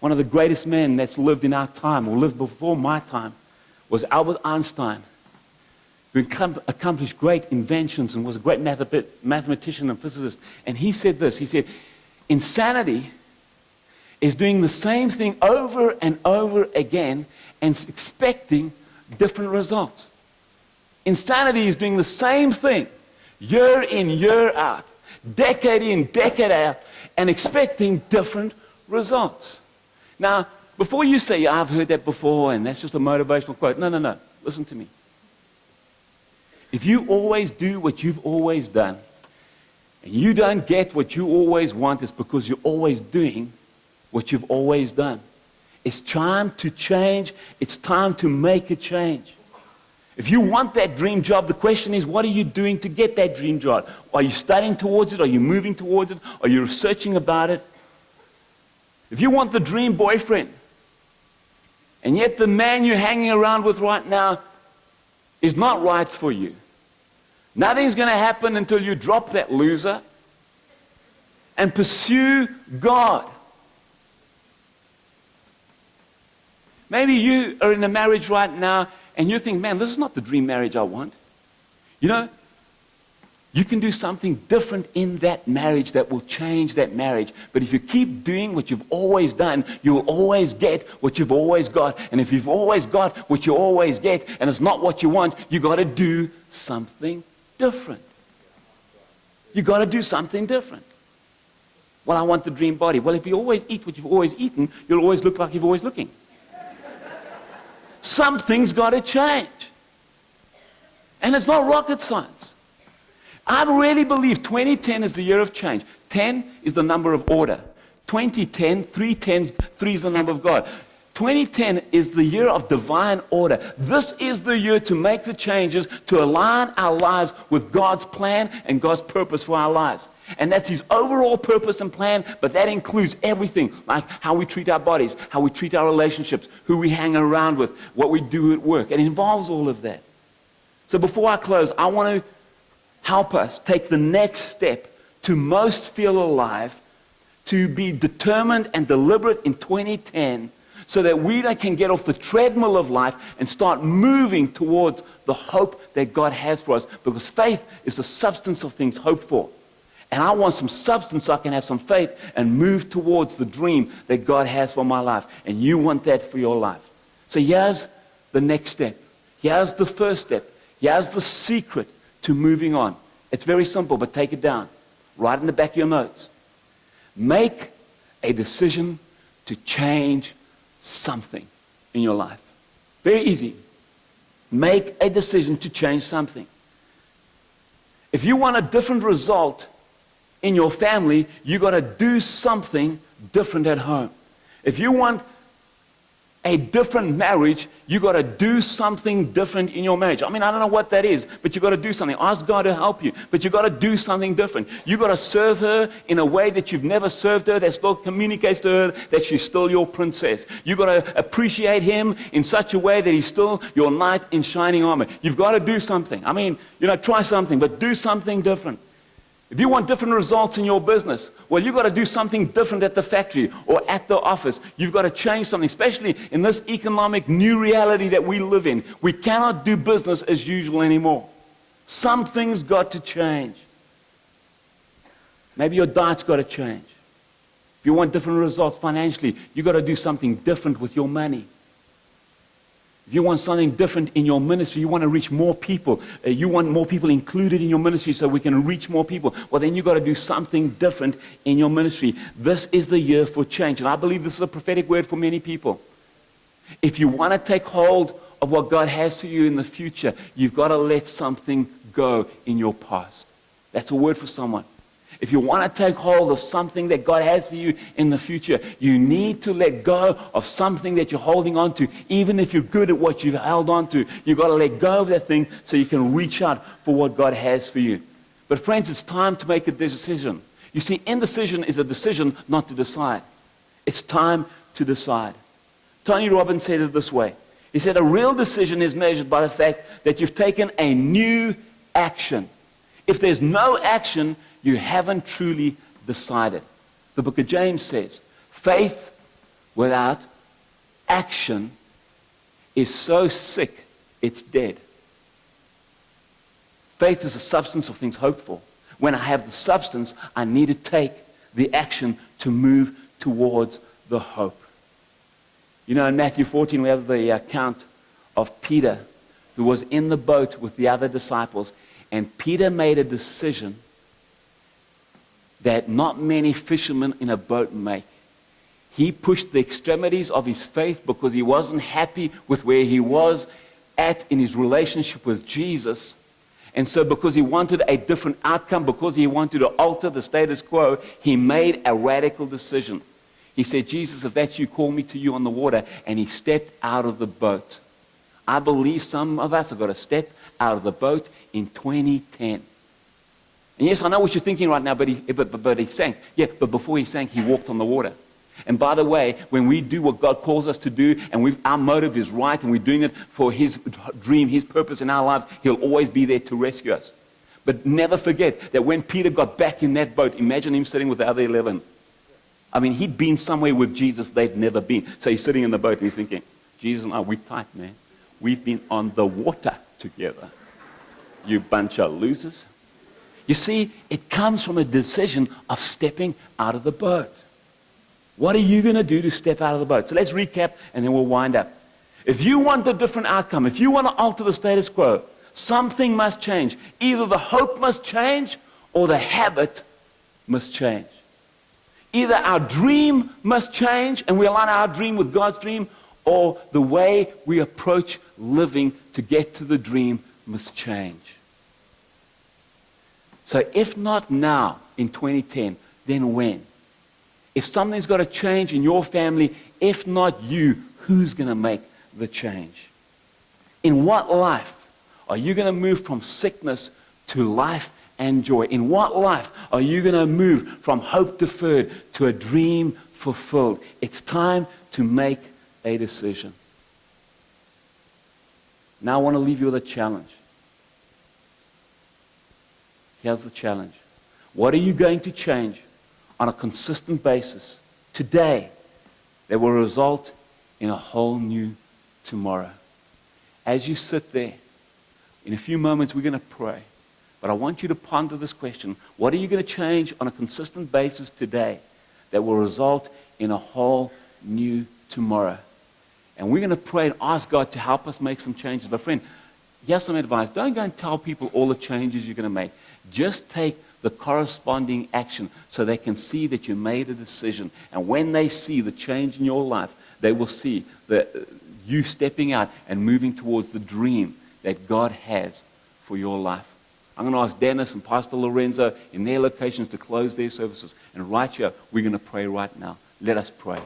One of the greatest men that's lived in our time, or lived before my time, was Albert Einstein, who accomplished great inventions and was a great mathematician and physicist. And he said this, he said, insanity is doing the same thing over and over again and expecting different results. Insanity is doing the same thing year in, year out, decade in, decade out, and expecting different results. Now, before you say, I've heard that before and that's just a motivational quote, no, listen to me. If you always do what you've always done, and you don't get what you always want, it's because you're always doing what you've always done. It's time to change. It's time to make a change. If you want that dream job, the question is, what are you doing to get that dream job? Are you studying towards it? Are you moving towards it? Are you researching about it? If you want the dream boyfriend, and yet the man you're hanging around with right now is not right for you, nothing's going to happen until you drop that loser and pursue God. Maybe you are in a marriage right now and you think, man, this is not the dream marriage I want. You know, you can do something different in that marriage that will change that marriage. But if you keep doing what you've always done, you'll always get what you've always got. And if you've always got what you always get and it's not what you want, you've got to do something different. You've got to do something different. Well, I want the dream body. Well, if you always eat what you've always eaten, you'll always look like you're always looking. Something's got to change. And it's not rocket science. I really believe 2010 is the year of change. 10 is the number of order. 2010, 3 tens, 3 is the number of God. 2010 is the year of divine order. This is the year to make the changes, to align our lives with God's plan and God's purpose for our lives. And that's His overall purpose and plan, but that includes everything, like how we treat our bodies, how we treat our relationships, who we hang around with, what we do at work. It involves all of that. So before I close, I want to help us take the next step to most feel alive, to be determined and deliberate in 2010, so that we can get off the treadmill of life and start moving towards the hope that God has for us. Because faith is the substance of things hoped for. And I want some substance so I can have some faith and move towards the dream that God has for my life. And you want that for your life. So here's the next step. Here's the first step. Here's the secret to moving on. It's very simple, but take it down. Right in the back of your notes. Make a decision to change something in your life. Very easy. Make a decision to change something. If you want a different result in your family, you got to do something different at home. If you want a different marriage, you got to do something different in your marriage. I mean, I don't know what that is, but you got to do something. Ask God to help you, but you got to do something different. You got to serve her in a way that you've never served her, that still communicates to her that she's still your princess. You got to appreciate him in such a way that he's still your knight in shining armor. You've got to do something. I mean, try something, but do something different. If you want different results in your business, well, you've got to do something different at the factory or at the office. You've got to change something, especially in this economic new reality that we live in. We cannot do business as usual anymore. Something's got to change. Maybe your diet's got to change. If you want different results financially, you've got to do something different with your money. If you want something different in your ministry, you want to reach more people, you want more people included in your ministry so we can reach more people, well, then you've got to do something different in your ministry. This is the year for change, and I believe this is a prophetic word for many people. If you want to take hold of what God has for you in the future, you've got to let something go in your past. That's a word for someone. If you want to take hold of something that God has for you in the future, you need to let go of something that you're holding on to. Even if you're good at what you've held on to, you've got to let go of that thing so you can reach out for what God has for you. But friends, it's time to make a decision. You see, indecision is a decision not to decide. It's time to decide. Tony Robbins said it this way. He said, a real decision is measured by the fact that you've taken a new action. If there's no action, you haven't truly decided. The book of James says, faith without action is so sick, it's dead. Faith is the substance of things hoped for. When I have the substance, I need to take the action to move towards the hope. You know, in Matthew 14, we have the account of Peter, who was in the boat with the other disciples, and Peter made a decision that not many fishermen in a boat make. He pushed the extremities of his faith because he wasn't happy with where he was at in his relationship with Jesus. And so because he wanted a different outcome, because he wanted to alter the status quo, he made a radical decision. He said, Jesus, if that's you, call me to you on the water. And he stepped out of the boat. I believe some of us have got to step out of the boat in 2010. And yes, I know what you're thinking right now, but he sank. Yeah, but before he sank, he walked on the water. And by the way, when we do what God calls us to do, and our motive is right, and we're doing it for His dream, His purpose in our lives, He'll always be there to rescue us. But never forget that when Peter got back in that boat, imagine him sitting with the other 11. I mean, he'd been somewhere with Jesus they'd never been. So he's sitting in the boat and he's thinking, Jesus and I, we're tight, man. We've been on the water together. You bunch of losers. You see, it comes from a decision of stepping out of the boat. What are you going to do to step out of the boat? So let's recap and then we'll wind up. If you want a different outcome, if you want to alter the status quo, something must change. Either the hope must change or the habit must change. Either our dream must change and we align our dream with God's dream, or the way we approach living to get to the dream must change. So if not now in 2010, then when? If something's got to change in your family, if not you, who's going to make the change? In what life are you going to move from sickness to life and joy? In what life are you going to move from hope deferred to a dream fulfilled? It's time to make a decision. Now I want to leave you with a challenge. Here's the challenge. What are you going to change on a consistent basis today that will result in a whole new tomorrow? As you sit there, in a few moments we're going to pray. But I want you to ponder this question. What are you going to change on a consistent basis today that will result in a whole new tomorrow? And we're going to pray and ask God to help us make some changes. But friend, here's some advice. Don't go and tell people all the changes you're going to make. Just take the corresponding action so they can see that you made a decision. And when they see the change in your life, they will see that you stepping out and moving towards the dream that God has for your life. I'm going to ask Dennis and Pastor Lorenzo in their locations to close their services. And right here, we're going to pray right now. Let us pray.